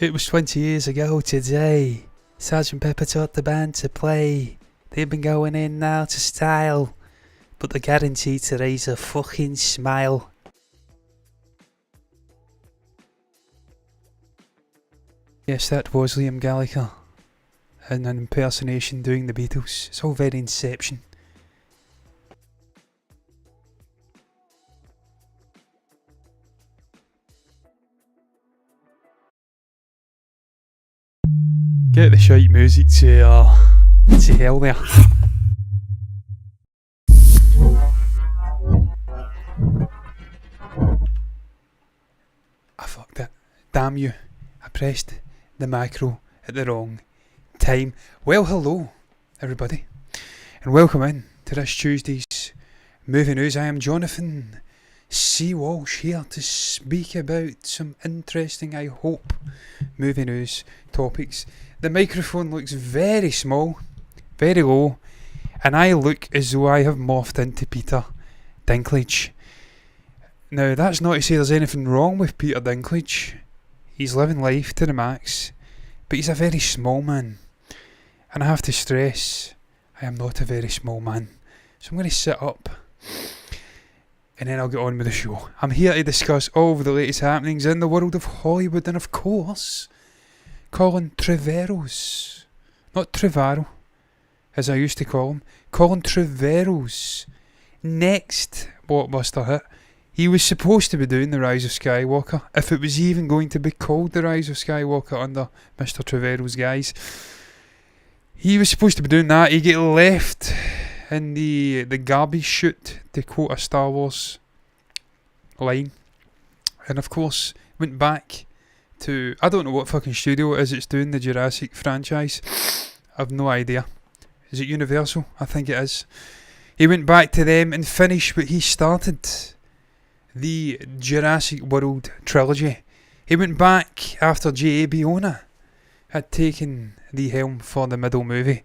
It was 20 years ago today. Sergeant Pepper taught the band to play. They've been going in now to style, but they're guaranteed to raise a fucking smile. Yes, that was Liam Gallagher in an impersonation doing the Beatles. It's all very Inception. Get the shite music to hell there. I fucked it. Damn you. I pressed the macro at the wrong time. Well, hello, everybody, and welcome in to this Tuesday's Movie News. I am Jonathan C. Walsh here to speak about some interesting, I hope, movie news topics. The microphone looks very small, very low, and I look as though I have morphed into Peter Dinklage. Now, that's not to say there's anything wrong with Peter Dinklage. He's living life to the max, but he's a very small man. And I have to stress, I am not a very small man. So I'm going to sit up, and then I'll get on with the show. I'm here to discuss all of the latest happenings in the world of Hollywood, and of course, Colin Trevorrow's, not Trevorrow, as I used to call him, Colin Trevorrow's next blockbuster hit. He was supposed to be doing The Rise of Skywalker, if it was even going to be called The Rise of Skywalker under Mr. Trevorrow's guise. He was supposed to be doing that. He get left in the garbage chute, to quote a Star Wars line. And of course, went back to, I don't know what fucking studio it is it's doing the Jurassic franchise. I've no idea. Is it Universal? I think it is. He went back to them and finished what he started, the Jurassic World trilogy. He went back after J.A. Bayona had taken the helm for the middle movie.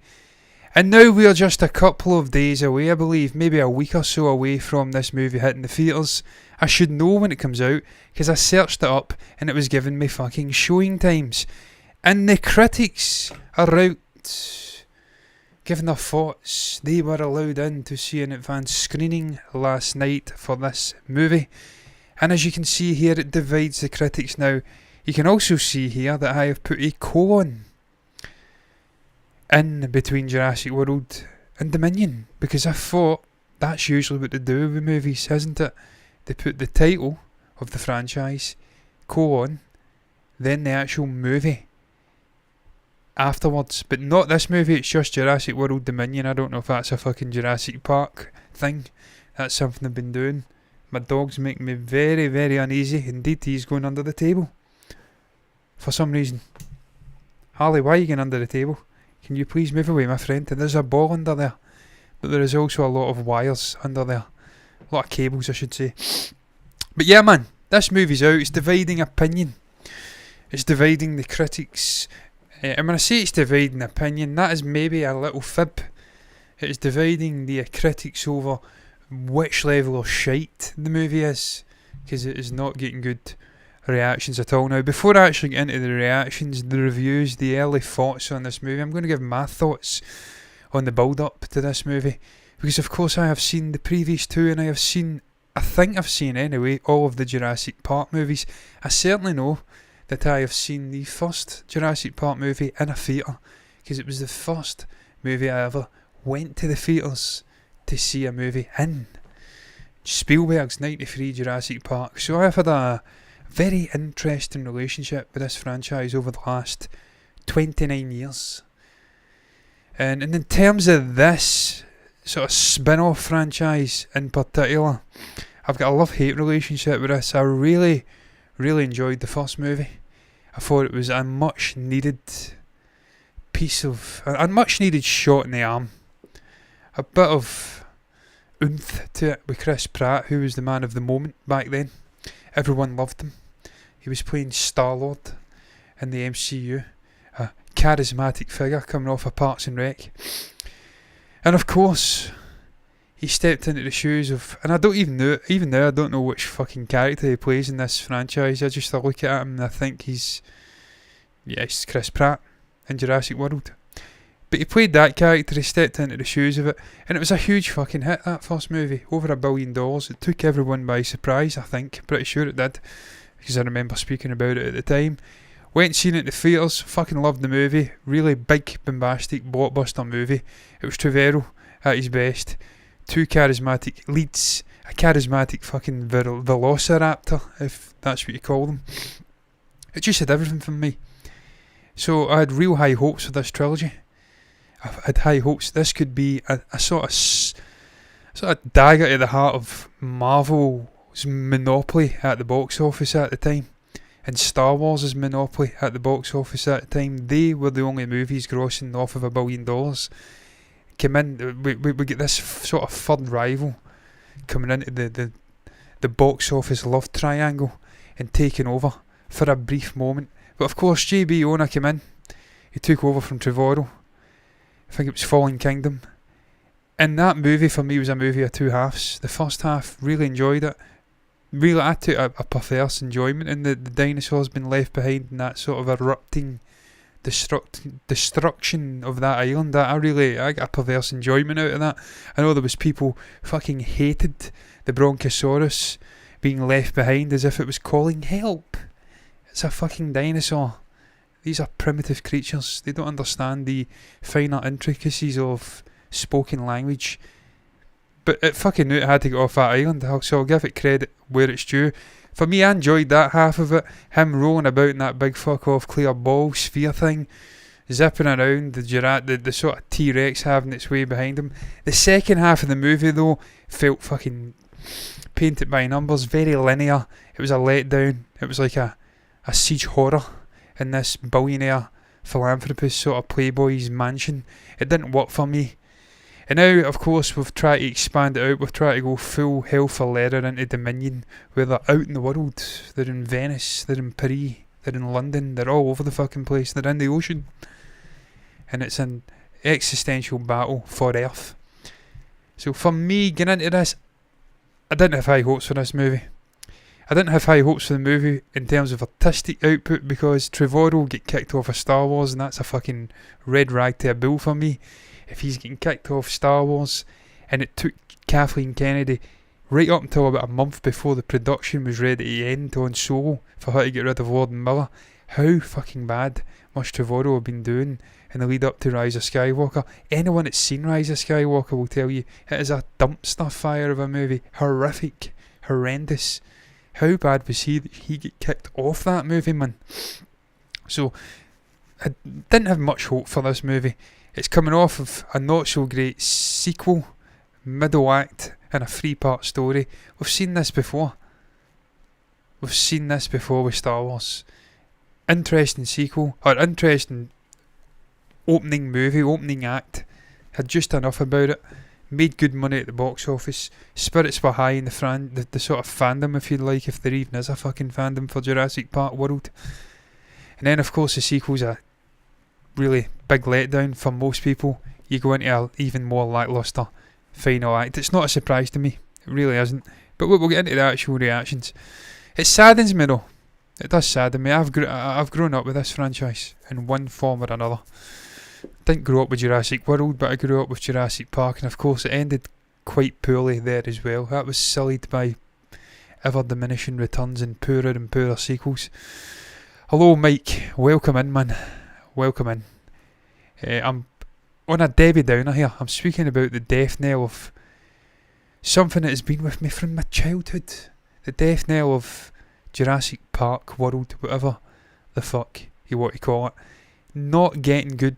And now we are just a couple of days away, I believe, maybe a week or so away from this movie hitting the theatres. I should know when it comes out, because I searched it up and it was giving me fucking showing times. And the critics are out giving their thoughts. They were allowed in to see an advanced screening last night for this movie. And as you can see here, it divides the critics now. You can also see here that I have put a colon in between Jurassic World and Dominion, because I thought that's usually what they do with movies, isn't it? They put the title of the franchise, colon, then the actual movie afterwards. But not this movie, it's just Jurassic World Dominion. I don't know if that's a fucking Jurassic Park thing. That's something I've been doing. My dog's making me very, very uneasy. Indeed, he's going under the table for some reason. Harley, why are you going under the table? Can you please move away, my friend? And there's a ball under there, but there is also a lot of wires under there. A lot of cables, I should say. But yeah, man, this movie's out. It's dividing opinion. It's dividing the critics. And when I say it's dividing opinion, that is maybe a little fib. It is dividing the critics over which level of shite the movie is, because it is not getting good reactions at all. Now, before I actually get into the reactions, the reviews, the early thoughts on this movie, I'm going to give my thoughts on the build-up to this movie, because of course I have seen the previous two, and I think I've seen anyway, all of the Jurassic Park movies. I certainly know that I have seen the first Jurassic Park movie in a theatre, because it was the first movie I ever went to the theatres to see a movie in. Spielberg's 93 Jurassic Park. So I've had a very interesting relationship with this franchise over the last 29 years. And in terms of this sort of spin-off franchise in particular, I've got a love-hate relationship with this. I really, really enjoyed the first movie. I thought it was a much-needed piece of... a much-needed shot in the arm. A bit of oomph to it with Chris Pratt, who was the man of the moment back then. Everyone loved him. He was playing Star-Lord in the MCU. A charismatic figure coming off of Parks and Rec. And of course, he stepped into the shoes of... and I don't even now I don't know which fucking character he plays in this franchise. I just look at him and I think he's Yes, Chris Pratt in Jurassic World. But he played that character, he stepped into the shoes of it, and it was a huge fucking hit, that first movie. Over $1 billion. It took everyone by surprise, I think. Pretty sure it did, because I remember speaking about it at the time. Went and seen it in the theatres, fucking loved the movie. Really big, bombastic, blockbuster movie. It was Trevorrow at his best. Two charismatic leads, a charismatic fucking velociraptor, if that's what you call them. It just had everything from me. So I had real high hopes for this trilogy. I had high hopes this could be a sort of dagger to the heart of Marvel's monopoly at the box office at the time, and Star Wars' monopoly at the box office at the time. They were the only movies grossing off of $1 billion. Came in, we get this sort of third rival coming into the box office love triangle and taking over for a brief moment. But of course, J.B. Ona came in. He took over from Trevorrow. I think it was Fallen Kingdom. And that movie for me was a movie of two halves. The first half, really enjoyed it. Really, I took a perverse enjoyment in the dinosaurs being left behind and that sort of erupting destruction of that island. I got a perverse enjoyment out of that. I know there was people fucking hated the Bronchosaurus being left behind as if it was calling help. It's a fucking dinosaur. These are primitive creatures. They don't understand the finer intricacies of spoken language. But it fucking knew it had to get off that island, so I'll give it credit where it's due. For me, I enjoyed that half of it. Him rolling about in that big fuck off clear ball sphere thing, zipping around, the sort of T-Rex having its way behind him. The second half of the movie, though, felt fucking painted by numbers, very linear. It was a letdown. It was like a siege horror in this billionaire philanthropist sort of playboy's mansion. It didn't work for me. And now, of course, we've tried to expand it out. We've tried to go full hell for leather into Dominion, where they're out in the world. They're in Venice, they're in Paris, they're in London, they're all over the fucking place. They're in the ocean. And it's an existential battle for Earth. So for me, getting into this, I didn't have high hopes for this movie. I didn't have high hopes for the movie in terms of artistic output, because Trevorrow get kicked off of Star Wars, and that's a fucking red rag to a bull for me. If he's getting kicked off Star Wars, and it took Kathleen Kennedy right up until about a month before the production was ready to end on Solo for her to get rid of Lord Miller, how fucking bad must Trevorrow have been doing in the lead up to Rise of Skywalker? Anyone that's seen Rise of Skywalker will tell you it is a dumpster fire of a movie. Horrific. Horrendous. How bad was he that he get kicked off that movie, man? So, I didn't have much hope for this movie. It's coming off of a not so great sequel, middle act, and a 3-part story. We've seen this before. We've seen this before with Star Wars. Interesting sequel, or interesting opening movie, opening act. Had just enough about it. Made good money at the box office. Spirits were high in the sort of fandom, if you like, if there even is a fucking fandom for Jurassic Park world. And then, of course, the sequel's a really big letdown for most people. You go into an even more lacklustre final act. It's not a surprise to me. It really isn't. But we'll get into the actual reactions. It saddens me, though. It does sadden me. I've grown up with this franchise in one form or another. Didn't grow up with Jurassic World, but I grew up with Jurassic Park, and of course it ended quite poorly there as well. That was sullied by ever diminishing returns and poorer sequels. Hello Mike, welcome in, man. Welcome in. I'm on a Debbie Downer here. I'm speaking about the death knell of something that has been with me from my childhood. The death knell of Jurassic Park World, whatever the fuck you want to call it. Not getting good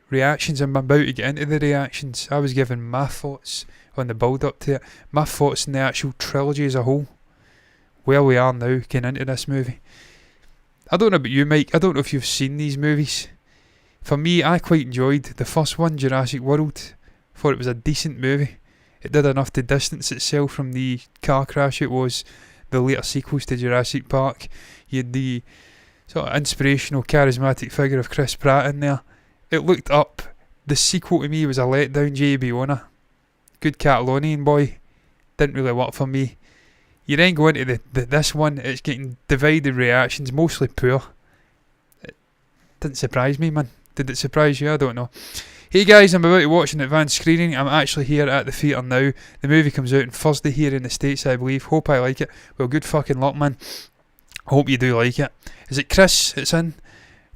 reactions. I'm about to get into the reactions. I was giving my thoughts on the build up to it, my thoughts on the actual trilogy as a whole, where we are now getting into this movie. I don't know about you, Mike. I don't know if you've seen these movies. For me, I quite enjoyed the first one, Jurassic World. Thought it was a decent movie. It did enough to distance itself from the car crash it was the later sequels to Jurassic Park. You had the sort of inspirational, charismatic figure of Chris Pratt in there. It looked up. The sequel to me was a letdown. J.B. Ona, good Catalonian boy, didn't really work for me. You then go into this one, it's getting divided reactions, mostly poor. didn't surprise me, man. Did it surprise you? I don't know. Hey guys, I'm about to watch an advanced screening. I'm actually here at the theatre now. The movie comes out on Thursday here in the States, I believe. Hope I like it. Well, good fucking luck, man. I hope you do like it. Is it Chris it's in?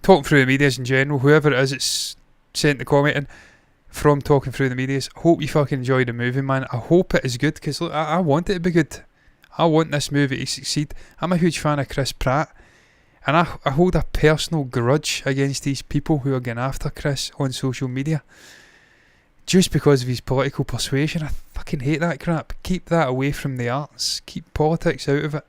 Talking through the medias in general, whoever it is it's sent the comment in from Talking Through the Medias. Hope you fucking enjoy the movie, man. I hope it is good, because look, I want it to be good. I want this movie to succeed. I'm a huge fan of Chris Pratt, and I hold a personal grudge against these people who are getting after Chris on social media just because of his political persuasion. I fucking hate that crap. Keep that away from the arts. Keep politics out of it.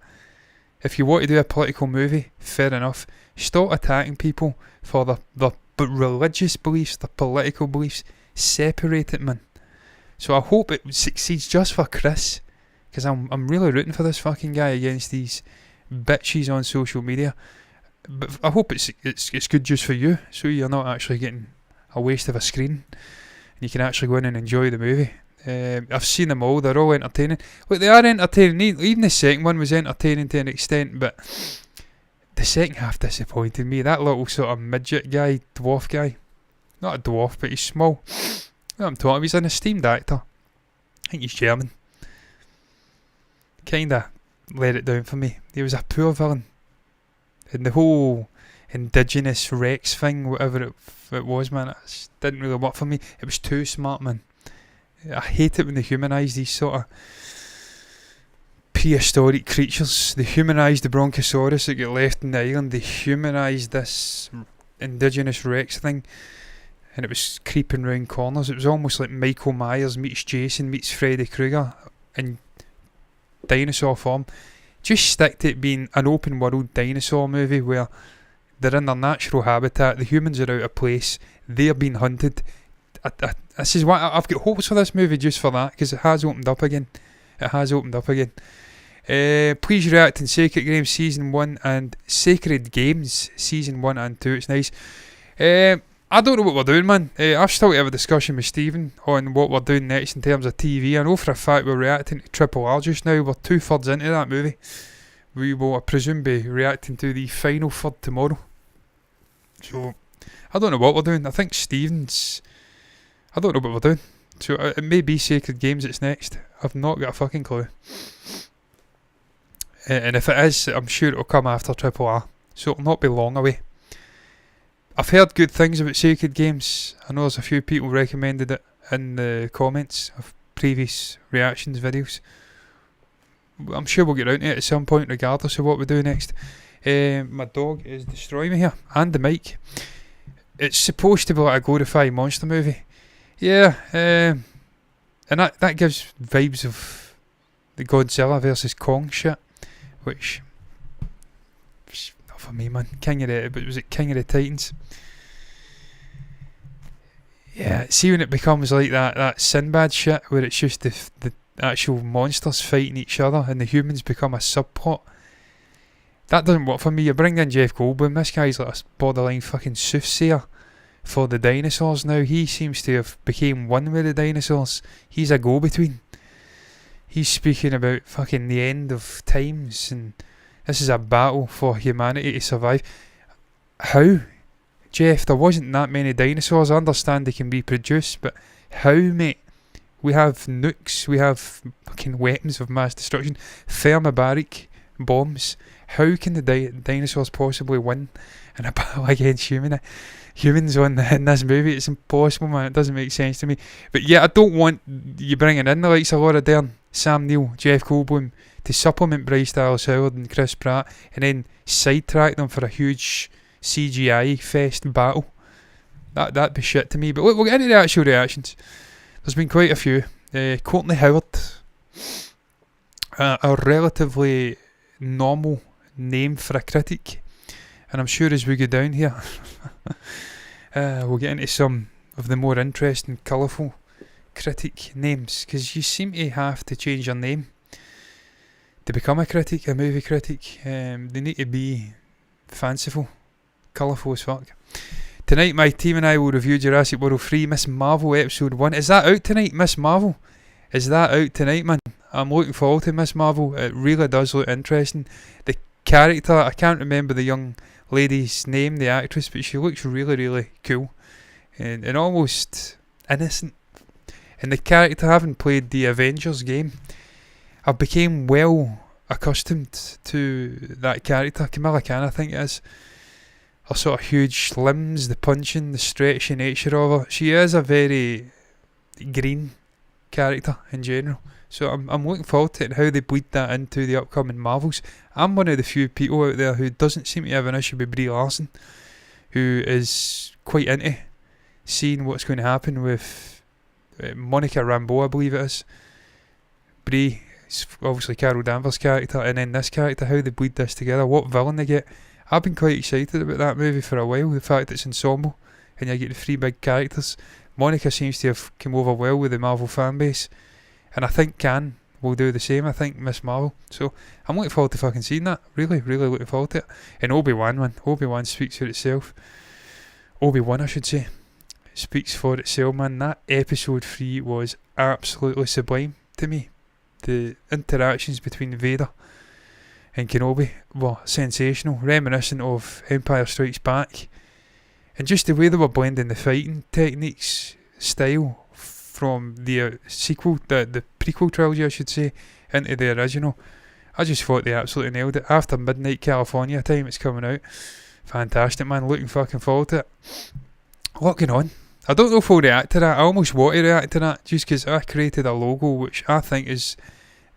If you want to do a political movie, fair enough. Stop attacking people for their religious beliefs, their political beliefs. Separate it, man. So I hope it succeeds just for Chris, because I'm really rooting for this fucking guy against these bitches on social media. But I hope it's good just for you, so you're not actually getting a waste of a screen, and you can actually go in and enjoy the movie. I've seen them all, they're all entertaining. Look, they are entertaining. Even the second one was entertaining to an extent, but the second half disappointed me. That little sort of midget guy, dwarf guy. Not a dwarf, but he's small. You know what I'm talking about? He's an esteemed actor. I think he's German. Kinda let it down for me. He was a poor villain. And the whole indigenous Rex thing, whatever it was, man, it just didn't really work for me. It was too smart, man. I hate it when they humanise these sort of prehistoric creatures. They humanised the Bronchosaurus that got left in the island. They humanised this indigenous Rex thing, and it was creeping round corners. It was almost like Michael Myers meets Jason meets Freddy Krueger in dinosaur form. Just stick to it being an open world dinosaur movie where they're in their natural habitat, the humans are out of place, they're being hunted. This is why I've got hopes for this movie, just for that, because it has opened up again. Please react in Sacred Games Season 1 and Sacred Games Season 1 and 2. It's nice. I don't know what we're doing, man. I've still to have a discussion with Stephen on what we're doing next in terms of TV. I know for a fact we're reacting to Triple R just now. We're 2/3 into that movie. We will, I presume, be reacting to the final third tomorrow. So, I don't know what we're doing. I think Stephen's... I don't know what we're doing. So, it may be Sacred Games that's next. I've not got a fucking clue. And if it is, I'm sure it'll come after Triple R. So, it'll not be long away. I've heard good things about Sacred Games. I know there's a few people recommended it in the comments of previous reactions videos. I'm sure we'll get around to it at some point regardless of what we do next. My dog is destroying me here, and the mic. It's supposed to be like a glorified monster movie. Yeah, and that gives vibes of the Godzilla versus Kong shit, which... for me, man. But was it King of the Titans? Yeah, see when it becomes like that Sinbad shit where it's just the actual monsters fighting each other and the humans become a subplot. That doesn't work for me. You bring in Jeff Goldblum, this guy's like a borderline fucking soothsayer for the dinosaurs now. He seems to have became one with the dinosaurs. He's a go-between. He's speaking about fucking the end of times, and this is a battle for humanity to survive. How? Jeff, there wasn't that many dinosaurs. I understand they can be produced, but how, mate? We have nukes, we have fucking weapons of mass destruction, thermobaric bombs. How can the dinosaurs possibly win in a battle against humans in this movie? It's impossible, man. It doesn't make sense to me. But yeah, I don't want you bringing in the likes of Laura Dern, Sam Neill, Jeff Goldblum to supplement Bryce Dallas Howard and Chris Pratt, and then sidetrack them for a huge CGI fest battle. That'd be shit to me. But we'll get into the actual reactions. There's been quite a few. Courtney Howard, a relatively normal name for a critic, and I'm sure as we go down here we'll get into some of the more interesting, colourful critic names, because you seem to have to change your name to become a critic, a movie critic. They need to be fanciful, colourful as fuck. Tonight my team and I will review Jurassic World 3 Miss Marvel Episode 1. Is that out tonight, Miss Marvel? Is that out tonight, man? I'm looking forward to Miss Marvel. It really does look interesting. The character, I can't remember the young lady's name, the actress, but she looks really, really cool and almost innocent. And the character, having played the Avengers game, I became well accustomed to that character, Kamala Khan, I think it is. Her sort of huge limbs, the punching, the stretchy nature of her. She is a very green character in general. So I'm looking forward to it and how they bleed that into the upcoming Marvels. I'm one of the few people out there who doesn't seem to have an issue with Brie Larson, who is quite into seeing what's going to happen with Monica Rambeau, I believe it is. Brie, obviously Carol Danvers' character, and then this character, how they bleed this together, what villain they get. I've been quite excited about that movie for a while, the fact it's ensemble and you get the three big characters. Monica seems to have come over well with the Marvel fan base, and I think Khan will do the same. I think Miss Marvel. So I'm looking forward to fucking seeing that. Really, really looking forward to it. And Obi-Wan, man. Obi-Wan speaks for itself. Obi-Wan, I should say, speaks for itself, man. That episode 3 was absolutely sublime to me. The interactions between Vader and Kenobi were sensational, reminiscent of Empire Strikes Back. And just the way they were blending the fighting techniques, style, from the sequel, the prequel trilogy I should say, into the original. I just thought they absolutely nailed it. After midnight California time it's coming out. Fantastic, man. Looking fucking forward to it. A lot going on. I don't know if I'll react to that. I almost want to react to that just because I created a logo which I think is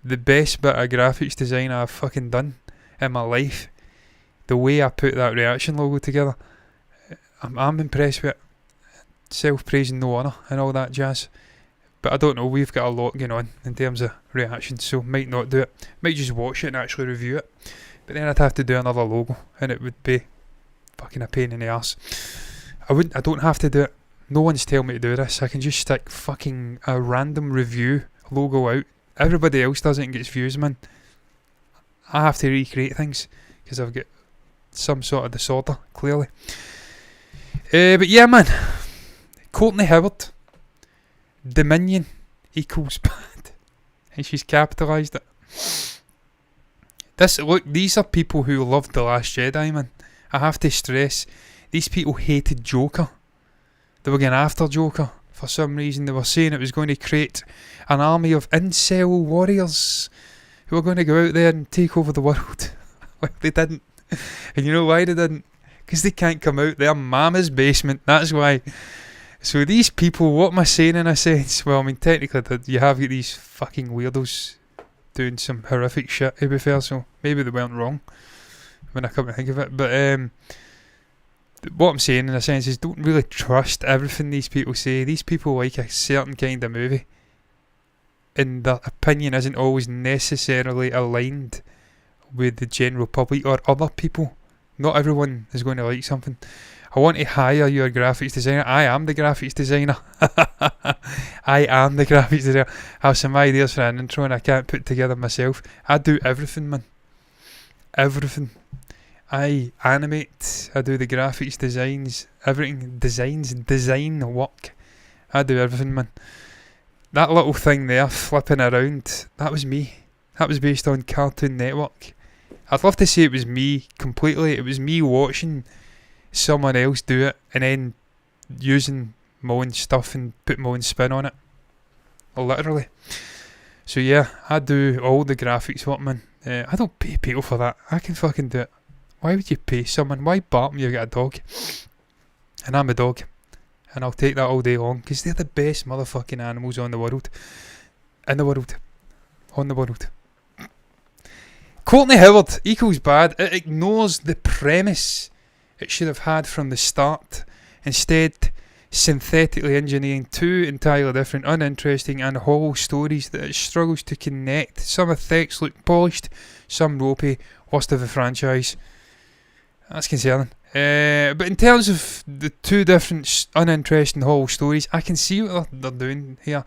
the best bit of graphics design I've fucking done in my life. The way I put that reaction logo together, I'm impressed with it. Self-praising, no honour and all that jazz. But I don't know, we've got a lot going on in terms of reactions, so might not do it. Might just watch it and actually review it. But then I'd have to do another logo and it would be fucking a pain in the arse. I don't have to do it. No one's telling me to do this. I can just stick fucking a random review logo out. Everybody else does it and gets views, man. I have to recreate things because I've got some sort of disorder, clearly. But yeah, man. Courtney Howard. Dominion equals bad. And she's capitalised it. These are people who loved The Last Jedi, man. I have to stress, these people hated Joker. They were going after Joker for some reason. They were saying it was going to create an army of incel warriors who were going to go out there and take over the world. Well, they didn't. And you know why they didn't? Because they can't come out their mama's basement. That's why. So these people, what am I saying in a sense? Well, I mean, technically you have got these fucking weirdos doing some horrific shit, to be fair, so maybe they weren't wrong when I come to think of it. But what I'm saying in a sense is don't really trust everything these people say. These people like a certain kind of movie and their opinion isn't always necessarily aligned with the general public or other people. Not everyone is going to like something. I want to hire your graphics designer. I am the graphics designer. I am the graphics designer. I have some ideas for an intro and I can't put together myself. I do everything, man. Everything. I animate. I do the graphics designs. Everything. Design work. I do everything, man. That little thing there, flipping around, that was me. That was based on Cartoon Network. I'd love to say it was me completely. It was me watching someone else do it and then using my own stuff and put my own spin on it. Literally. So yeah, I do all the graphics work, man. I don't pay people for that. I can fucking do it. Why would you pay someone? Why bark when you get a dog? And I'm a dog. And I'll take that all day long because they're the best motherfucking animals on the world. In the world. On the world. Courtney Howard equals bad. It ignores the premise it should have had from the start, instead synthetically engineering two entirely different, uninteresting and hollow stories that it struggles to connect. Some effects look polished, some ropey, worst of the franchise. That's concerning. But in terms of the two different uninteresting hollow stories, I can see what they're doing here.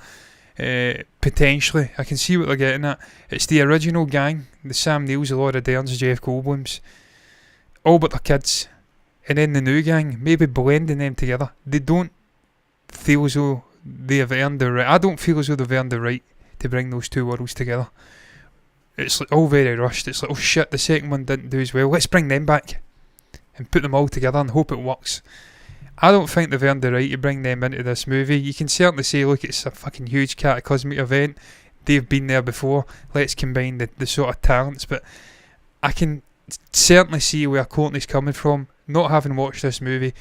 Potentially, I can see what they're getting at. It's the original gang, the Sam Neil's, the Laura Derns, the Jeff Goldblums, all but their kids. And then the new gang, maybe blending them together. They don't feel as though they have earned the right. I don't feel as though they've earned the right to bring those two worlds together. It's like all very rushed. It's like, oh shit, the second one didn't do as well. Let's bring them back. and put them all together and hope it works. I don't think they've earned the right to bring them into this movie. You can certainly say, look, it's a fucking huge cataclysmic event. They've been there before. Let's combine the sort of talents. But I can certainly see where Courtney's coming from. Not having watched this movie,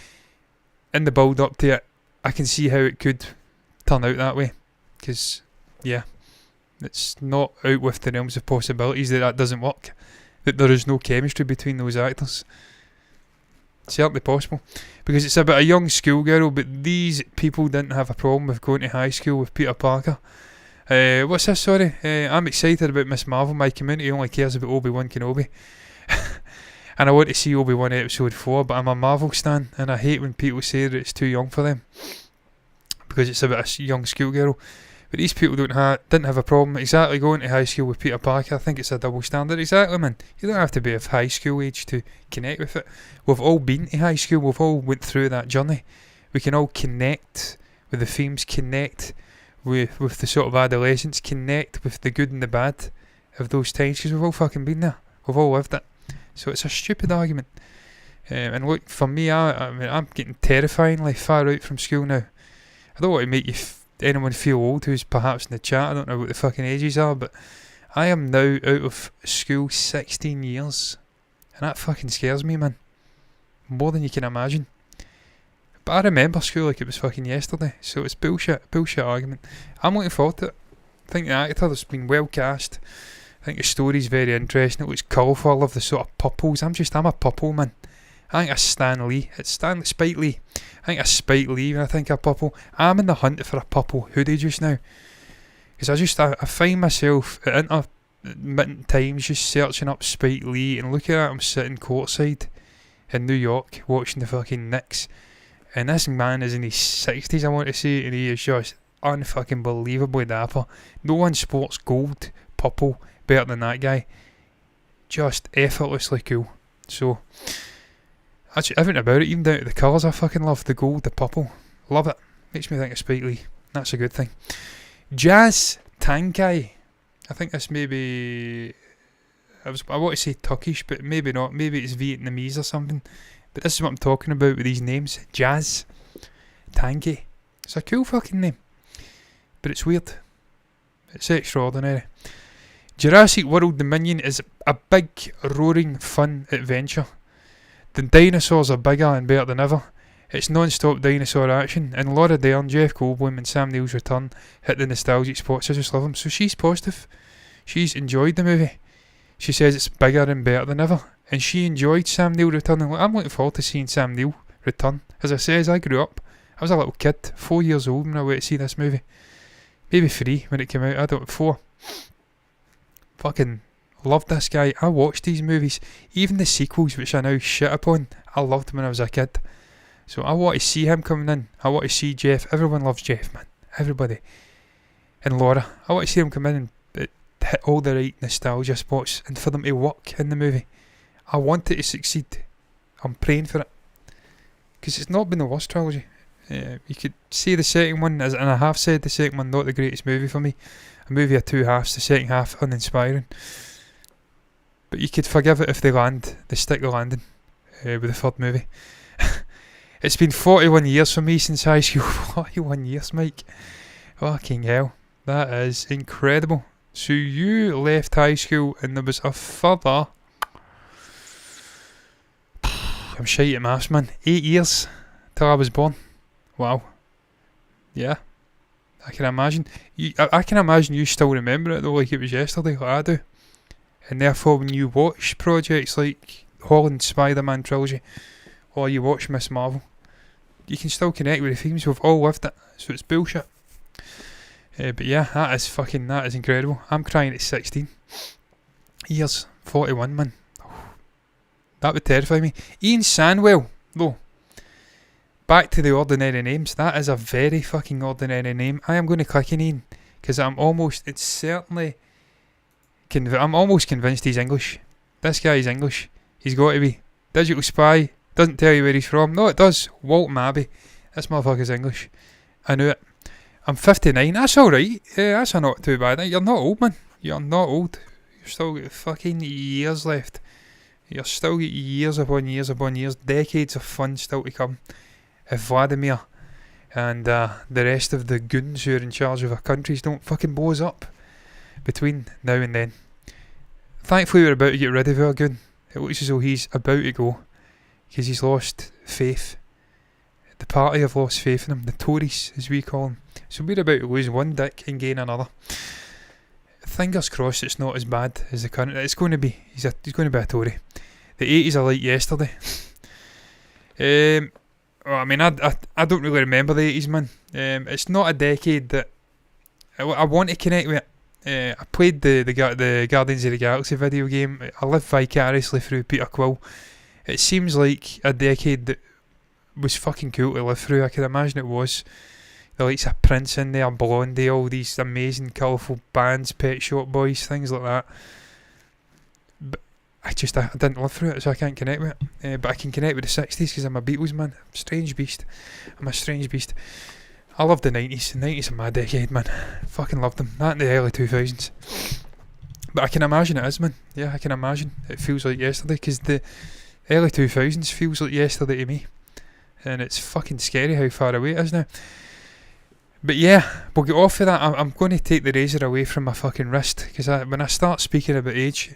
in the build up to it, I can see how it could turn out that way. Because, yeah, it's not out with the realms of possibilities that doesn't work. That there is no chemistry between those actors. Certainly possible, because it's about a young schoolgirl, but these people didn't have a problem with going to high school with Peter Parker. What's this, sorry? I'm excited about Miss Marvel. My community only cares about Obi-Wan Kenobi. And I want to see Obi-Wan episode 4, but I'm a Marvel stan, and I hate when people say that it's too young for them, because it's about a young schoolgirl. But these people didn't have a problem exactly going to high school with Peter Parker. I think it's a double standard. Exactly, man. You don't have to be of high school age to connect with it. We've all been to high school. We've all went through that journey. We can all connect with the themes, connect with the sort of adolescence, connect with the good and the bad of those times, because we've all fucking been there. We've all lived it. So it's a stupid argument. And look, for me, I'm getting terrifyingly far out from school now. I don't want to make anyone feel old who's perhaps in the chat. I don't know what the fucking ages are, but I am now out of school 16 years, and that fucking scares me, man, more than you can imagine. But I remember school like it was fucking yesterday, so it's bullshit argument. I'm looking forward to it. I think the actor has been well cast. I think the story's very interesting. It looks colourful. I love the sort of purples. I'm a purple man. I think I Stan Lee. It's Spike Lee. I think I Spike Lee when I think of purple. I'm in the hunt for a purple hoodie just now. Because I find myself at intermittent times just searching up Spike Lee and looking at him sitting courtside in New York watching the fucking Knicks. And this man is in his 60s, I want to say, and he is just unfucking believably dapper. No one sports gold, purple better than that guy. Just effortlessly cool. So, actually, everything about it, even down to the colours, I fucking love the gold, the purple. Love it. Makes me think of Spike Lee. That's a good thing. Jazz Tankai. I think this may be... I want to say Turkish, but maybe not. Maybe it's Vietnamese or something. But this is what I'm talking about with these names. Jazz Tankai. It's a cool fucking name. But it's weird. It's extraordinary. Jurassic World Dominion is a big, roaring, fun adventure. The dinosaurs are bigger and better than ever. It's non-stop dinosaur action, and Laura Dern, Jeff Goldblum and Sam Neill's return hit the nostalgic spots. I just love them. So she's positive. She's enjoyed the movie. She says it's bigger and better than ever, and she enjoyed Sam Neill returning. I'm looking forward to seeing Sam Neill return. As I say, as I grew up, I was a little kid, 4 years old when I went to see this movie. Maybe 3 when it came out. I don't know, 4. Fucking loved this guy. I watched these movies, even the sequels, which I now shit upon. I loved them when I was a kid. So I want to see him coming in. I want to see Jeff. Everyone loves Jeff, man. Everybody. And Laura. I want to see him come in and hit all the right nostalgia spots and for them to work in the movie. I want it to succeed. I'm praying for it. Because it's not been the worst trilogy. You could say the second one, and I have said the second one, not the greatest movie for me. A movie of 2 halves, the second half uninspiring. But you could forgive it if they stick the landing with the third movie. It's been 41 years for me since high school. 41 years, Mike. Fucking hell. That is incredible. So you left high school and there was a further... I'm shite at maths, man. 8 years till I was born. Wow. Yeah. I can imagine. I can imagine you still remember it though, like it was yesterday, like I do. And therefore when you watch projects like Holland Spider-Man trilogy, or you watch Miss Marvel, you can still connect with the themes. We've all lived it, so it's bullshit. But yeah, that is incredible. I'm crying at 16 years, 41, man. That would terrify me. Ian Sandwell, though. Back to the ordinary names. That is a very fucking ordinary name. I am going to click on Ian, because I'm almost convinced he's English. This guy is English. He's got to be. Digital Spy. Doesn't tell you where he's from. No, it does. Walton Abbey. This motherfucker's English. I knew it. I'm 59. That's alright. Yeah, that's not too bad. You're not old, man. You're not old. You've still got fucking years left. You're still got years upon years upon years, decades of fun still to come. If Vladimir and the rest of the goons who are in charge of our countries don't fucking blow us up between now and then. Thankfully we're about to get rid of our goon. It looks as though he's about to go, because he's lost faith. The party have lost faith in him, the Tories as we call them. So we're about to lose one dick and gain another. Fingers crossed it's not as bad as the current. It's going to be. He's going to be a Tory. The 80s are like yesterday. Well, I mean, I don't really remember the 80s, man. It's not a decade that I want to connect with. I played the Guardians of the Galaxy video game. I lived vicariously through Peter Quill. It seems like a decade that was fucking cool to live through. I can imagine it was. The likes of Prince in there, Blondie, all these amazing colourful bands, Pet Shop Boys, things like that. But I didn't live through it, so I can't connect with it. But I can connect with the 60s because I'm a Beatles man. Strange beast. I'm a strange beast. I love the 90s. The 90s are my decade, man. Fucking loved them. That in the early 2000s. But I can imagine it is, man. Yeah, I can imagine. It feels like yesterday because the early 2000s feels like yesterday to me. And it's fucking scary how far away it is now. But yeah, we'll get off of that. I'm going to take the razor away from my fucking wrist, because when I start speaking about age,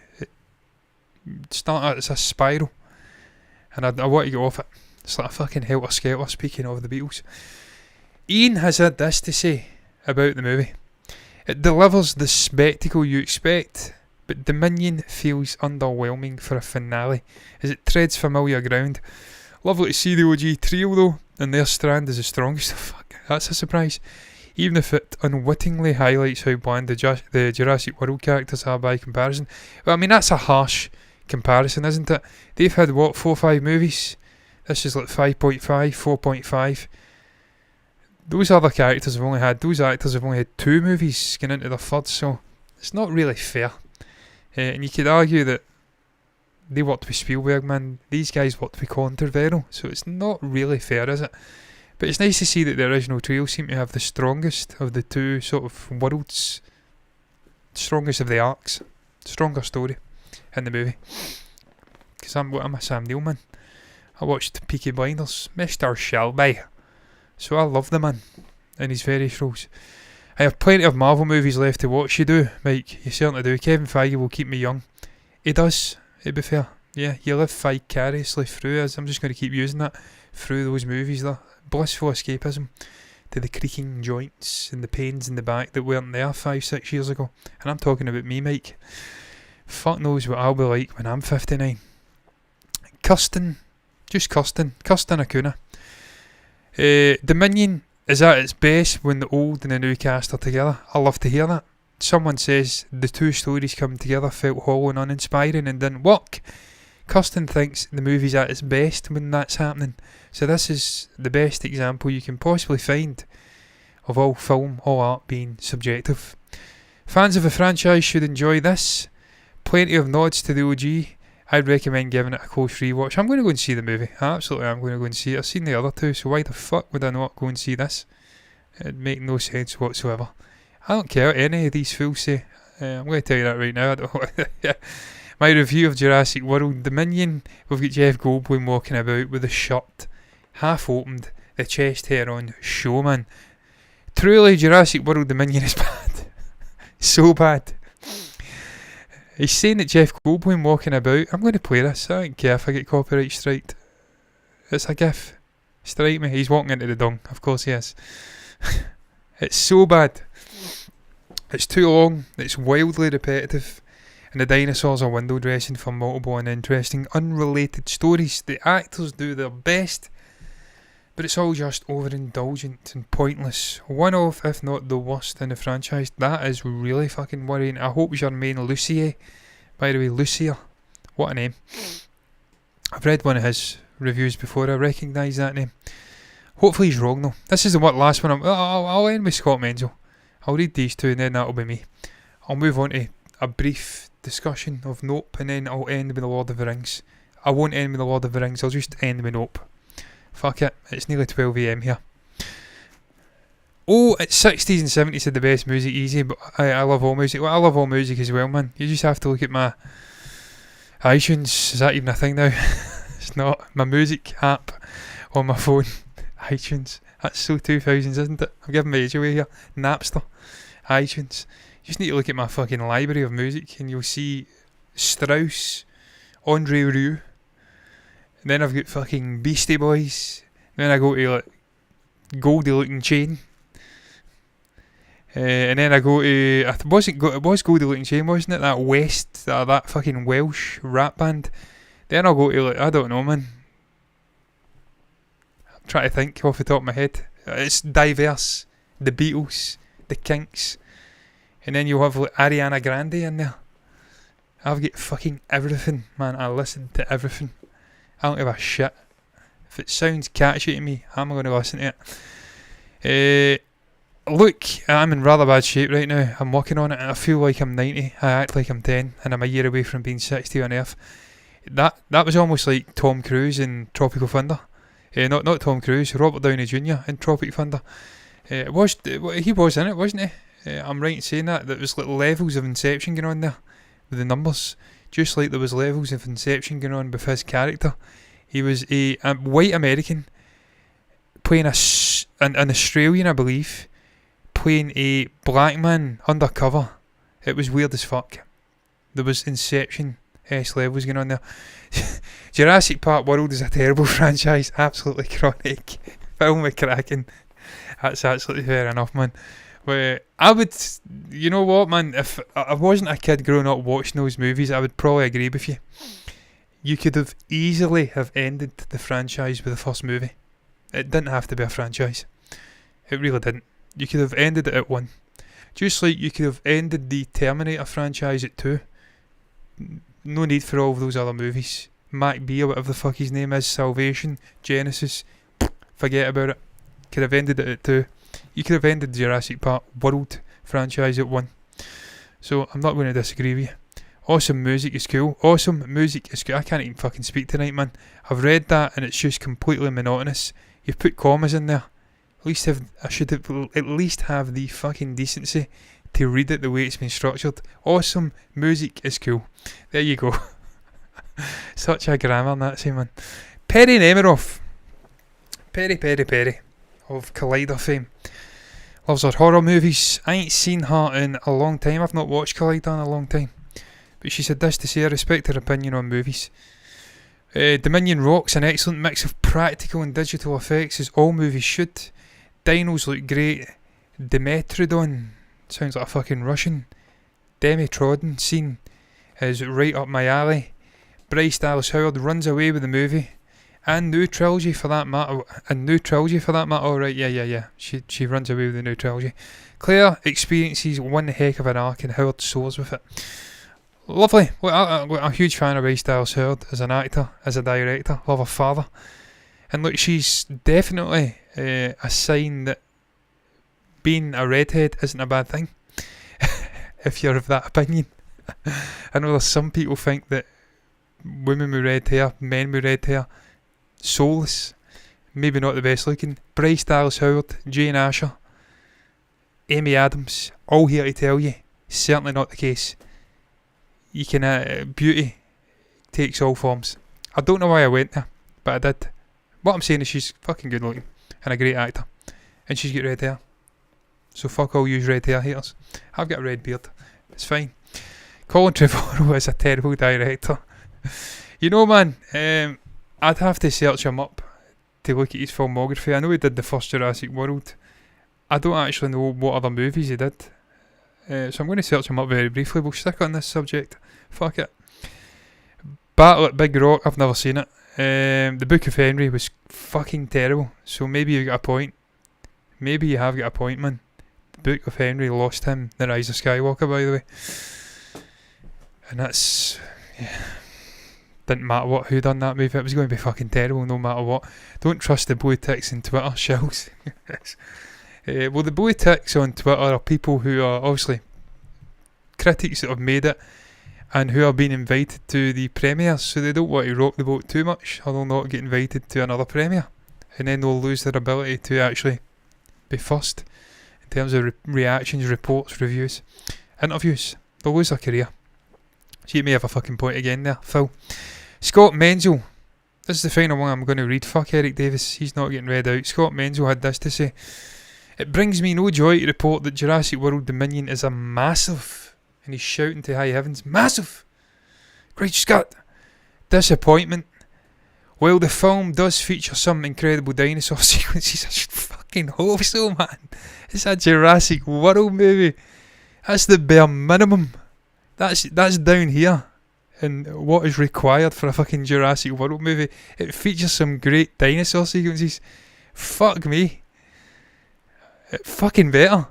it's a spiral, and I want to get off it. It's like a fucking helter-skelter, speaking of the Beatles. Ian has had this to say about the movie. It delivers the spectacle you expect, but Dominion feels underwhelming for a finale, as it treads familiar ground. Lovely to see the OG trio though, and their strand is the strongest. Fuck, that's a surprise. Even if it unwittingly highlights how bland the Jurassic World characters are by comparison. Well, I mean, that's a harsh comparison, isn't it? They've had, 4 or 5 movies? This is like 5.5, 4.5. Those actors have only had 2 movies going into their third, so it's not really fair. And you could argue that they worked with Spielberg, man. These guys worked with Contervero, so it's not really fair, is it? But it's nice to see that the original trio seem to have the strongest of the two sort of worlds, strongest of the arcs, stronger story in the movie. Because I'm a Sam Neill man. I watched Peaky Blinders, Mr. Shelby, so I love the man in his various roles. I have plenty of Marvel movies left to watch. You do, Mike, you certainly do. Kevin Feige will keep me young. He does. To be fair, yeah, you live vicariously through us. I'm just going to keep using that, through those movies there. Blissful escapism to the creaking joints and the pains in the back that weren't there 5-6 years ago. And I'm talking about me, Mike. Fuck knows what I'll be like when I'm 59. Kirsten Acuna. Dominion is at its best when the old and the new cast are together. I love to hear that. Someone says the two stories come together felt hollow and uninspiring and didn't work. Kirsten thinks the movie's at its best when that's happening. So this is the best example you can possibly find of all film, all art being subjective. Fans of the franchise should enjoy this. Plenty of nods to the OG. I'd recommend giving it a close rewatch. I'm going to go and see the movie. Absolutely, I'm going to go and see it. I've seen the other two, so why the fuck would I not go and see this? It'd make no sense whatsoever. I don't care what any of these fools say. I'm going to tell you that right now. I don't My review of Jurassic World Dominion, we've got Jeff Goldblum walking about with a shirt half opened, the chest hair on, showman. Truly, Jurassic World Dominion is bad. So bad. He's saying that Jeff Goldblum walking about. I'm going to play this. I don't care if I get copyright striked. It's a gif. Strike me. He's walking into the dung. Of course he is. It's so bad. It's too long. It's wildly repetitive. And the dinosaurs are window dressing for multiple and interesting unrelated stories. The actors do their best, but it's all just overindulgent and pointless. One of, if not the worst in the franchise. That is really fucking worrying. I hope Jermaine Lucier, by the way, Lucier, what a name. I've read one of his reviews before, I recognise that name. Hopefully he's wrong though. This is the last one. I'll end with Scott Menzel. I'll read these two and then that'll be me. I'll move on to a brief discussion of Nope and then I'll end with The Lord of the Rings. I won't end with The Lord of the Rings, I'll just end with Nope. Fuck it, it's nearly 12 AM here. Oh, it's 60s and 70s are the best music, easy, but I love all music. Well, I love all music as well, man. You just have to look at my iTunes, is that even a thing now? It's not. My music app on my phone. iTunes. That's so 2000s, isn't it? I'm giving my age away here. Napster. iTunes. You just need to look at my fucking library of music and you'll see Strauss, Andre Rieu. And then I've got fucking Beastie Boys. Then I go to like Goldie Looking Chain. And then I go to, it was Goldie Looking Chain, wasn't it? That West, that fucking Welsh rap band. Then I'll go to like, I don't know, man. I'm trying to think off the top of my head. It's diverse. The Beatles, the Kinks, and then you'll have like Ariana Grande in there. I've got fucking everything, man. I listen to everything. I don't give a shit. If it sounds catchy to me, I'm going to listen to it. Look, I'm in rather bad shape right now. I'm working on it and I feel like I'm 90. I act like I'm 10 and I'm a year away from being 60 on Earth. That was almost like Tom Cruise in Tropical Thunder. Not Tom Cruise, Robert Downey Jr. in Tropic Thunder. He was in it, wasn't he? I'm right in saying that. There was like levels of Inception going on there with the numbers. Just like there was levels of Inception going on with his character. He was a white American playing an Australian, I believe, playing a black man undercover. It was weird as fuck. There was Inception-esque levels going on there. Jurassic Park World is a terrible franchise. Absolutely chronic. Film with cracking. That's absolutely fair enough, man. But I would, you know what, man, if I wasn't a kid growing up watching those movies, I would probably agree with you. You could have easily have ended the franchise with the first movie. It didn't have to be a franchise. It really didn't. You could have ended it at 1. Just like you could have ended the Terminator franchise at 2. No need for all of those other movies. Mac B or whatever the fuck his name is, Salvation, Genesis, forget about it. Could have ended it at 2. You could have ended the Jurassic Park World franchise at 1. So I'm not going to disagree with you. Awesome music is cool. Awesome music is cool. I can't even fucking speak tonight, man. I've read that and it's just completely monotonous. You've put commas in there. I should at least have the fucking decency to read it the way it's been structured. Awesome music is cool. There you go. Such a grammar Nazi, man. Perry Nemiroff. Perry of Collider fame. Loves her horror movies. I ain't seen her in a long time. I've not watched Collider in a long time. But she said this to say I respect her opinion on movies. Dominion rocks an excellent mix of practical and digital effects, as all movies should. Dinos look great. Dimetrodon, sounds like a fucking Russian. Demetrodon scene is right up my alley. Bryce Dallas Howard runs away with the movie. And new trilogy for that matter. Alright, yeah. She runs away with the new trilogy. Claire experiences one heck of an arc and Howard soars with it. Lovely. I'm a huge fan of Bryce Dallas Howard as an actor, as a director. Love her father. And look, she's definitely a sign that being a redhead isn't a bad thing. If you're of that opinion. I know there's some people think that women with red hair, men with red hair, soulless, maybe not the best looking. Bryce Dallas Howard, Jane Asher, Amy Adams, all here to tell you, certainly not the case. You can, beauty takes all forms. I don't know why I went there, but I did. What I'm saying is she's fucking good looking and a great actor, and she's got red hair. So fuck all you red hair haters. I've got a red beard. It's fine. Colin Trevorrow is a terrible director. You know, man, I'd have to search him up to look at his filmography. I know he did the first Jurassic World. I don't actually know what other movies he did. So I'm going to search him up very briefly. We'll stick on this subject. Fuck it. Battle at Big Rock, I've never seen it. The Book of Henry was fucking terrible. So maybe you've got a point. Maybe you have got a point, man. The Book of Henry lost him The Rise of Skywalker, by the way. And that's... yeah. Didn't matter who done that movie. It was going to be fucking terrible no matter what. Don't trust the blue ticks on Twitter, shells. Well, the blue ticks on Twitter are people who are obviously critics that have made it and who are being invited to the premieres, so they don't want to rock the boat too much, or they'll not get invited to another premiere, and then they'll lose their ability to actually be first in terms of reactions, reports, reviews, interviews. They'll lose their career. So you may have a fucking point again there, Phil. Scott Menzel. This is the final one I'm going to read. Fuck Eric Davis, he's not getting read out. Scott Menzel had this to say. It brings me no joy to report that Jurassic World Dominion is a massive, and he's shouting to high heavens, massive, great Scott, disappointment. While the film does feature some incredible dinosaur sequences, I should fucking hope so, man. It's a Jurassic World movie. That's the bare minimum. That's down here. And what is required for a fucking Jurassic World movie. It features some great dinosaur sequences. Fuck me. It fucking better.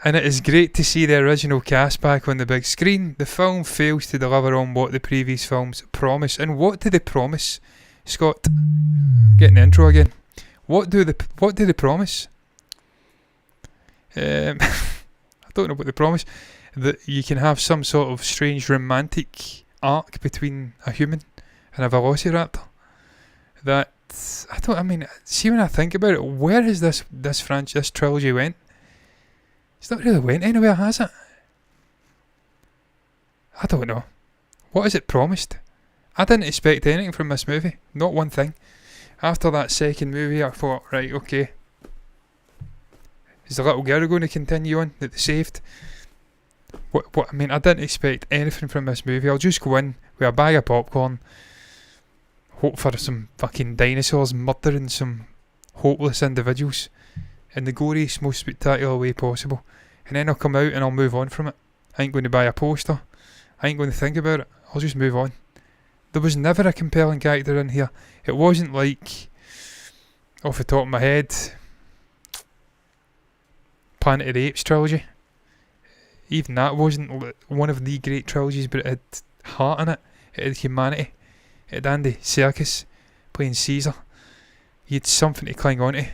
And it is great to see the original cast back on the big screen. The film fails to deliver on what the previous films promise. And what do they promise? Scott, getting the intro again. What do they promise? I don't know what they promise. That you can have some sort of strange romantic arc between a human and a velociraptor. See, when I think about it, where has this trilogy went? It's not really went anywhere, has it? I don't know. What has it promised? I didn't expect anything from this movie. Not one thing. After that second movie, I thought, right, okay. Is the little girl going to continue on that they saved? I didn't expect anything from this movie. I'll just go in with a bag of popcorn, hope for some fucking dinosaurs murdering some hopeless individuals in the goriest, most spectacular way possible. And then I'll come out and I'll move on from it. I ain't going to buy a poster. I ain't going to think about it. I'll just move on. There was never a compelling character in here. It wasn't like, off the top of my head, Planet of the Apes trilogy. Even that wasn't one of the great trilogies, but it had heart in it. It had humanity. It had Andy Serkis playing Caesar. He had something to cling on to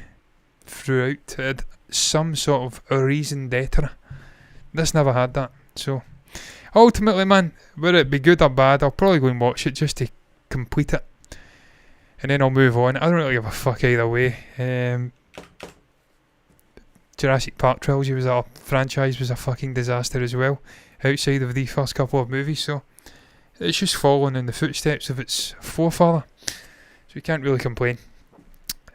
throughout. It had some sort of a reason d'etre. This never had that. So ultimately, man, whether it be good or bad, I'll probably go and watch it just to complete it, and then I'll move on. I don't really give a fuck either way. Jurassic Park trilogy franchise was a fucking disaster as well, outside of the first couple of movies, so it's just following in the footsteps of its forefather, so we can't really complain.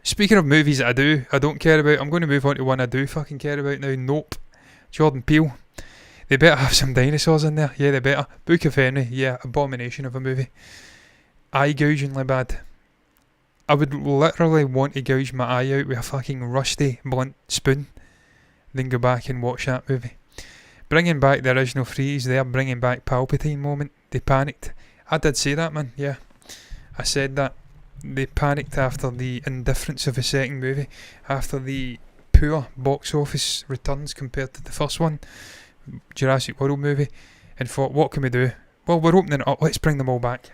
Speaking of movies that I don't care about, I'm going to move on to one I do fucking care about now. Nope. Jordan Peele. They better have some dinosaurs in there. Yeah, they better. Book of Henry. Yeah, abomination of a movie. Eye-gougingly bad. I would literally want to gouge my eye out with a fucking rusty, blunt spoon, then go back and watch that movie. Bringing back the original freeze there, bringing back Palpatine moment. They panicked. I did say that, man. Yeah, I said that. They panicked after the indifference of the second movie, after the poor box office returns compared to the first one, Jurassic World movie, and thought, what can we do? Well, we're opening it up, let's bring them all back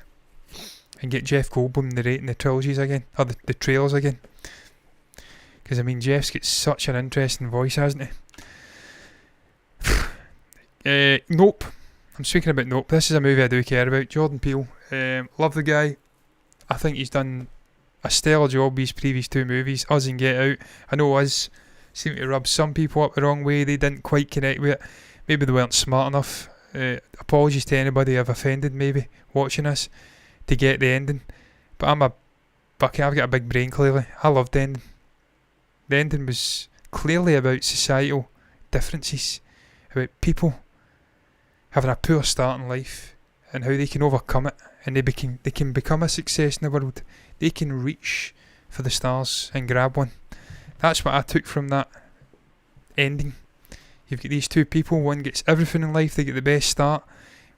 and get Jeff Goldblum narrating the trilogies again, or the trailers again, because Jeff's got such an interesting voice, hasn't he? Nope. I'm speaking about Nope. This is a movie I do care about. Jordan Peele, love the guy. I think he's done a stellar job these previous two movies, Us and Get Out. I know Us seem to rub some people up the wrong way. They didn't quite connect with it. Maybe they weren't smart enough. Apologies to anybody I've offended maybe watching this to get the ending. But I'm a bucket. I've got a big brain clearly. I loved the ending. The ending was clearly about societal differences, about people having a poor start in life and how they can overcome it, and they can become a success in the world. They can reach for the stars and grab one. That's what I took from that ending. You've got these two people, one gets everything in life, they get the best start,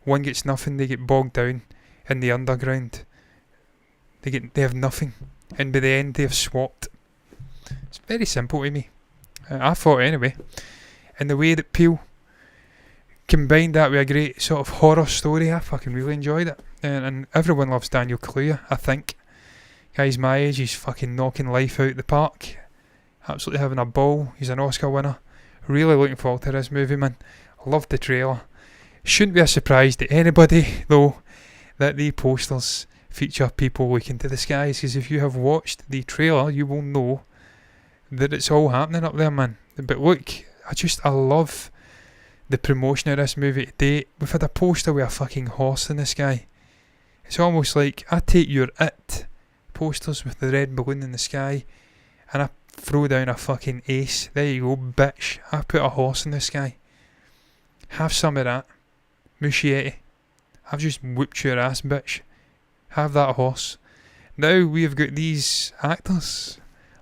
one gets nothing, they get bogged down in the underground. They have nothing, and by the end they have swapped. It's very simple to me. I thought anyway. And the way that Peele combined that with a great sort of horror story, I fucking really enjoyed it. And everyone loves Daniel Kaluuya, I think. Guy's my age, he's fucking knocking life out the park. Absolutely having a ball. He's an Oscar winner. Really looking forward to this movie, man. I loved the trailer. Shouldn't be a surprise to anybody, though, that the posters feature people looking to the skies, because if you have watched the trailer, you will know that it's all happening up there, man. But look, I love the promotion of this movie to date, we've had a poster with a fucking horse in the sky. It's almost like I take your It posters with the red balloon in the sky and I throw down a fucking ace. There you go, bitch. I put a horse in the sky. Have some of that. Muschietti. I've just whooped your ass, bitch. Have that horse. Now we've got these actors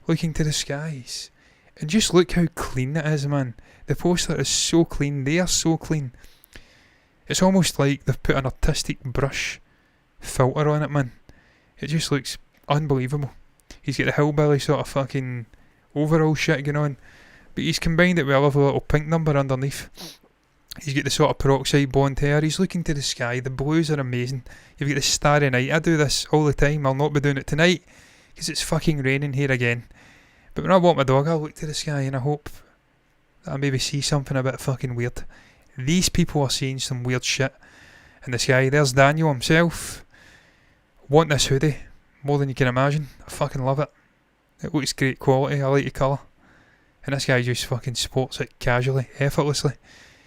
looking to the skies. And just look how clean it is, man. The poster is so clean. They are so clean. It's almost like they've put an artistic brush filter on it, man. It just looks unbelievable. He's got the hillbilly sort of fucking overall shit going on, but he's combined it with a lovely little pink number underneath. He's got the sort of peroxide blonde hair. He's looking to the sky. The blues are amazing. You've got the starry night. I do this all the time. I'll not be doing it tonight because it's fucking raining here again. But when I walk my dog, I'll look to the sky and I hope that I maybe see something a bit fucking weird. These people are seeing some weird shit in the sky. There's Daniel himself. Want this hoodie more than you can imagine. I fucking love it. It looks great quality. I like the colour. And this guy just fucking sports it casually, effortlessly.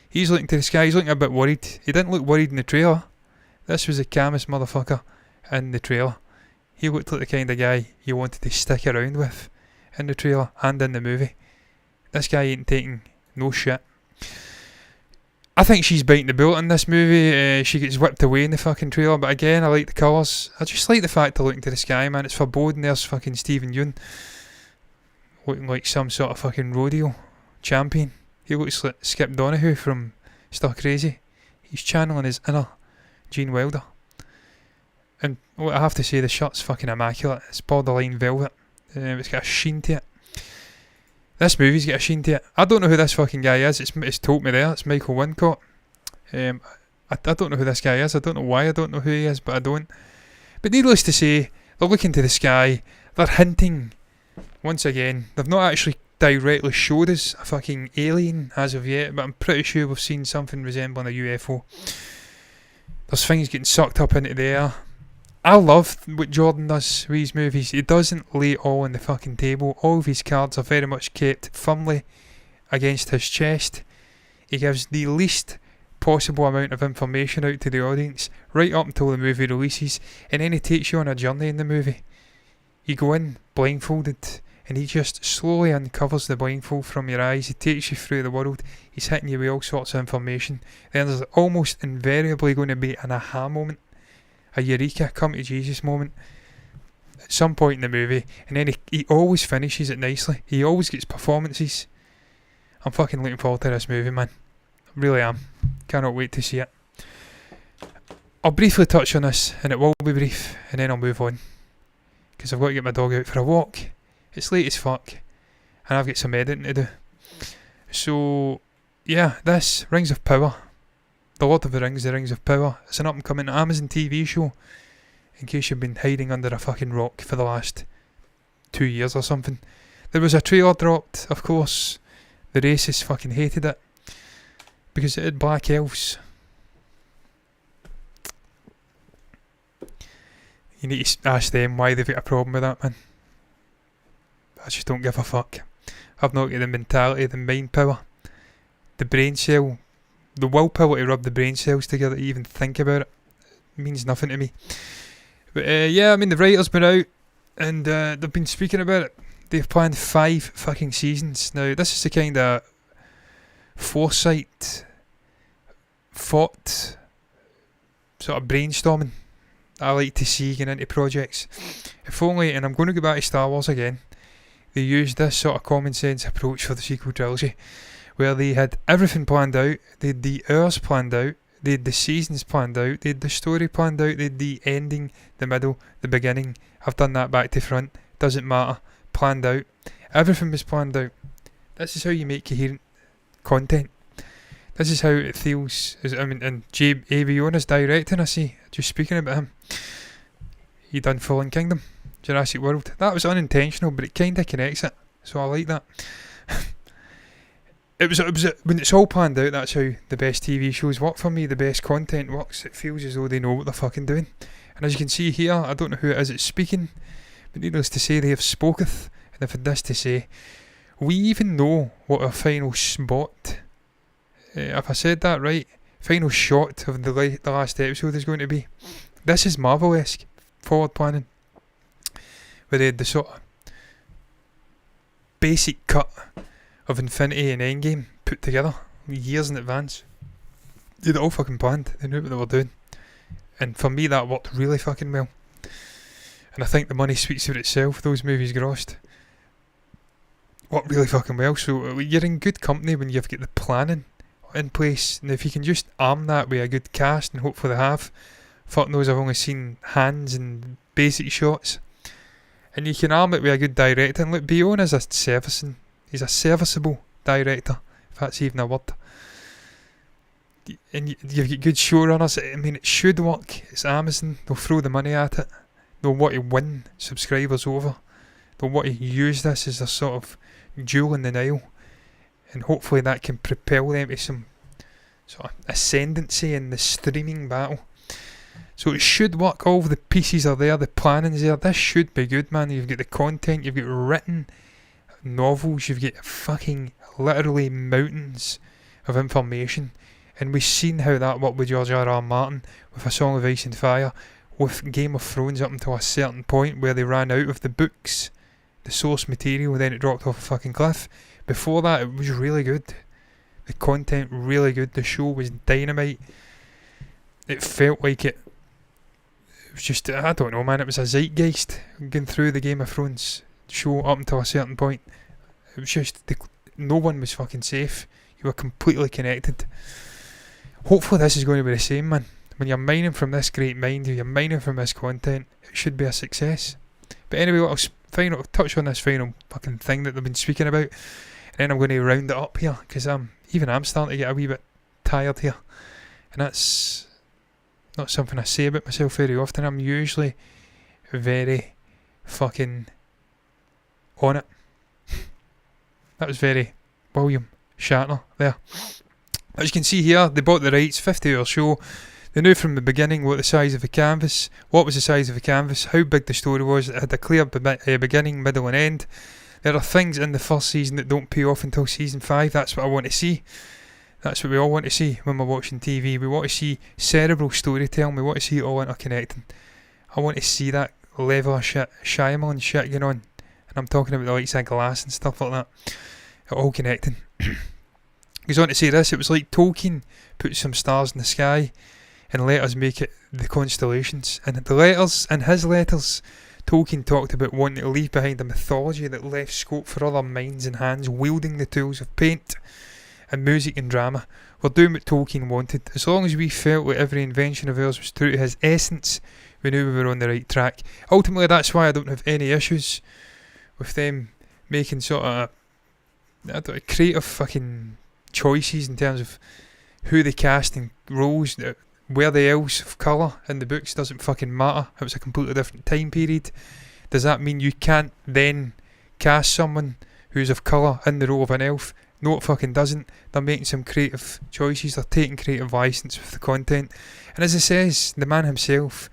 He's looking to the sky. He's looking a bit worried. He didn't look worried in the trailer. This was the calmest motherfucker in the trailer. He looked like the kind of guy you wanted to stick around with in the trailer and in the movie. This guy ain't taking no shit. I think she's biting the bullet in this movie. She gets whipped away in the fucking trailer, but again, I like the colours. I just like the fact they're looking to the sky, man. It's foreboding. There's fucking Stephen Yeun looking like some sort of fucking rodeo champion. He looks like Skip Donahue from Stir Crazy. He's channeling his inner Gene Wilder. And what I have to say, the shirt's fucking immaculate. It's borderline velvet. It's got a sheen to it. This movie's got a sheen to it. I don't know who this fucking guy is. It's told me there. It's Michael Wincott. I don't know who this guy is. I don't know why I don't know who he is, but I don't. But needless to say, they're looking to the sky. They're hinting, once again. They've not actually directly showed us a fucking alien as of yet, but I'm pretty sure we've seen something resembling a UFO. There's things getting sucked up into the air. I love what Jordan does with his movies. He doesn't lay it all on the fucking table. All of his cards are very much kept firmly against his chest. He gives the least possible amount of information out to the audience right up until the movie releases, and then he takes you on a journey in the movie. You go in blindfolded and he just slowly uncovers the blindfold from your eyes. He takes you through the world. He's hitting you with all sorts of information. Then there's almost invariably going to be an aha moment, a eureka, come to Jesus moment at some point in the movie, and then he always finishes it nicely. He always gets performances. I'm fucking looking forward to this movie, man. I really am. Cannot wait to see it. I'll briefly touch on this, and it will be brief, and then I'll move on, because I've got to get my dog out for a walk. It's late as fuck, and I've got some editing to do. So yeah, this Rings of Power, The Lord of the Rings, The Rings of Power. It's an up-and-coming Amazon TV show, in case you've been hiding under a fucking rock for the last 2 years or something. There was a trailer dropped, of course. The racists fucking hated it, because it had black elves. You need to ask them why they've got a problem with that, man. I just don't give a fuck. I've not got the mentality, the mind power, the brain cell, the willpower to rub the brain cells together to even think about it. It means nothing to me. But yeah, I mean, the writer's been out and they've been speaking about it. They've planned 5 fucking seasons. Now, this is the kind of foresight, thought, sort of brainstorming I like to see going into projects. If only, and I'm going to go back to Star Wars again, they used this sort of common sense approach for the sequel trilogy, where they had everything planned out, they had the hours planned out, they had the seasons planned out, they had the story planned out, they had the ending, the middle, the beginning. I've done that back to front, doesn't matter, planned out. Everything was planned out. This is how you make coherent content. This is how it feels. And J.A.B. Yona's directing, I see, just speaking about him. He done Fallen Kingdom, Jurassic World. That was unintentional, but it kind of connects it, so I like that. It was when it's all planned out, that's how the best TV shows work for me, the best content works. It feels as though they know what they're fucking doing. And as you can see here, I don't know who it is that's speaking, but needless to say, they have spoketh, and they've had this to say: we even know what our final spot if I said that right, final shot of the last episode is going to be. This is Marvel-esque forward planning, where they had the sort of basic cut of Infinity and Endgame put together years in advance. They'd all fucking planned. They knew what they were doing. And for me, that worked really fucking well. And I think the money speaks for itself. Those movies grossed. Worked really fucking well. So you're in good company when you've got the planning in place. And if you can just arm that with a good cast, and hopefully they have. Fuck knows, I've only seen hands and basic shots. And you can arm it with a good director. And look, Beyond is he's a serviceable director, if that's even a word. And you've got good showrunners. I mean, it should work. It's Amazon. They'll throw the money at it. They'll want to win subscribers over. They'll want to use this as a sort of jewel in the Nile. And hopefully that can propel them to some sort of ascendancy in the streaming battle. So it should work. All the pieces are there. The planning's there. This should be good, man. You've got the content. You've got written novels. You've got fucking literally mountains of information. And we've seen how that worked with George R.R. Martin with A Song of Ice and Fire, with Game of Thrones up until a certain point where they ran out of the books, the source material, then it dropped off a fucking cliff. Before that, it was really good. The content really good. The show was dynamite. It felt like it was just, I don't know, man, it was a zeitgeist going through the Game of Thrones show up until a certain point. It was just, no one was fucking safe. You were completely connected. Hopefully this is going to be the same, man. When you're mining from this great mind, you're mining from this content, it should be a success. But anyway, I'll touch on this final fucking thing that they've been speaking about, and then I'm going to round it up here, because I'm starting to get a wee bit tired here. And that's not something I say about myself very often. I'm usually very fucking on it. That was very William Shatner there. As you can see here, they bought the rights, 50-hour show. They knew from the beginning what was the size of the canvas, how big the story was. It had a clear beginning, middle and end. There are things in the first season that don't pay off until season 5. That's what I want to see. That's what we all want to see when we're watching TV. We want to see cerebral storytelling. We want to see it all interconnecting. I want to see that level of shit, Shyamalan shit going on. And I'm talking about the likes of Glass and stuff like that. It all connecting. Goes on to say this, it was like Tolkien put some stars in the sky and let us make it the constellations. And in his letters, Tolkien talked about wanting to leave behind a mythology that left scope for other minds and hands wielding the tools of paint and music and drama. We're doing what Tolkien wanted. As long as we felt like every invention of ours was true to his essence, we knew we were on the right track. Ultimately, that's why I don't have any issues with them making sort of creative fucking choices in terms of who they cast in roles. Where the elves of colour in the books doesn't fucking matter. It was a completely different time period. Does that mean you can't then cast someone who's of colour in the role of an elf? No, it fucking doesn't. They're making some creative choices. They're taking creative license with the content. And as it says, the man himself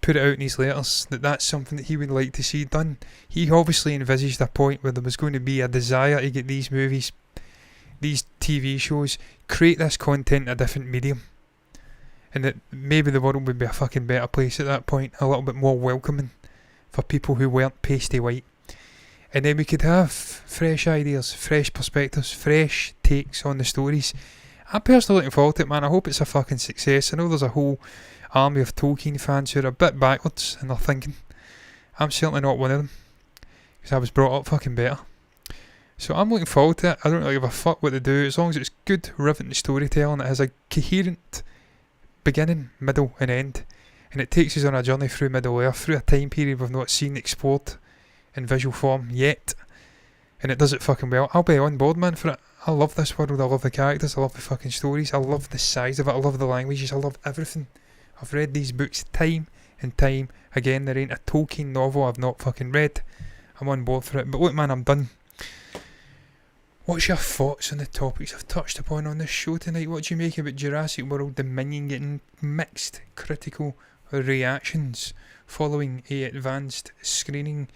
put it out in his letters that that's something that he would like to see done. He obviously envisaged a point where there was going to be a desire to get these movies, these TV shows, create this content in a different medium. And that maybe the world would be a fucking better place at that point, a little bit more welcoming for people who weren't pasty white. And then we could have fresh ideas, fresh perspectives, fresh takes on the stories. I'm personally looking forward to it, man. I hope it's a fucking success. I know there's a whole army of Tolkien fans who are a bit backwards in their thinking. I'm certainly not one of them, because I was brought up fucking better. So I'm looking forward to it. I don't really give a fuck what they do, as long as it's good, riveting storytelling. It has a coherent beginning, middle and end, and it takes us on a journey through Middle Earth, through a time period we've not seen explored in visual form yet, and it does it fucking well. I'll be on board, man, for it. I love this world, I love the characters, I love the fucking stories, I love the size of it, I love the languages, I love everything. I've read these books time and time again. There ain't a Tolkien novel I've not fucking read. I'm on board for it. But look, man, I'm done. What's your thoughts on the topics I've touched upon on this show tonight? What do you make about Jurassic World Dominion getting mixed critical reactions following an advanced screening,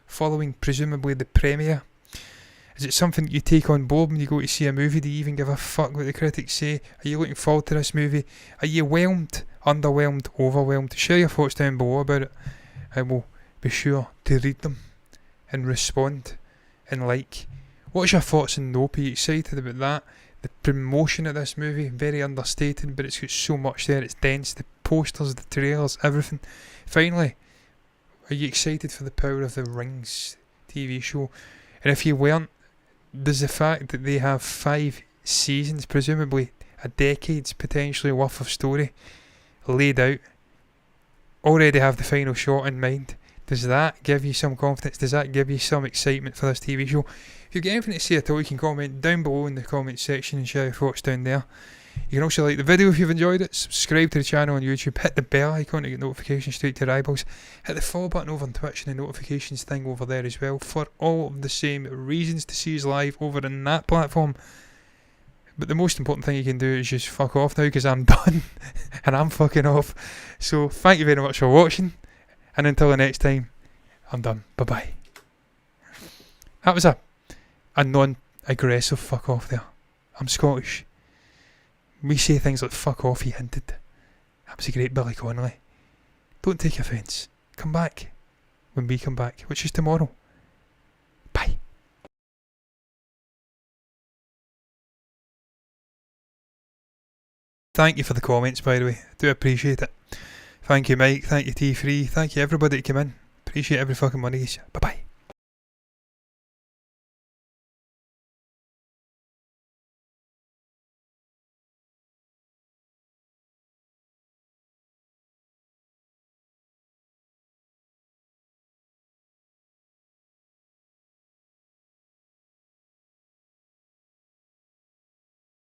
following presumably the premiere? Is it something you take on board when you go to see a movie? Do you even give a fuck what the critics say? Are you looking forward to this movie? Are you whelmed, underwhelmed, overwhelmed? Share your thoughts down below about it. I will be sure to read them and respond and like. What's your thoughts on Nope? Are you excited about that? The promotion of this movie, very understated, but it's got so much there. It's dense. The posters, the trailers, everything. Finally, are you excited for the Power of the Rings TV show? And if you weren't, does the fact that they have 5 seasons, presumably a decade's potentially worth of story laid out, already have the final shot in mind? Does that give you some confidence? Does that give you some excitement for this TV show? If you've got anything to say at all, you can comment down below in the comment section and share your thoughts down there. You can also like the video if you've enjoyed it, subscribe to the channel on YouTube, hit the bell icon to get notifications straight to your eyeballs, hit the follow button over on Twitch and the notifications thing over there as well for all of the same reasons to see us live over in that platform. But the most important thing you can do is just fuck off now, because I'm done and I'm fucking off. So thank you very much for watching, and until the next time, I'm done. Bye bye. That was a non-aggressive fuck off there. I'm Scottish. We say things like fuck off, he hinted. That was a great Billy Connolly. Don't take offence. Come back when we come back, which is tomorrow. Bye. Thank you for the comments, by the way. I do appreciate it. Thank you, Mike. Thank you, T3. Thank you, everybody that came in. Appreciate every fucking one of you. Bye bye.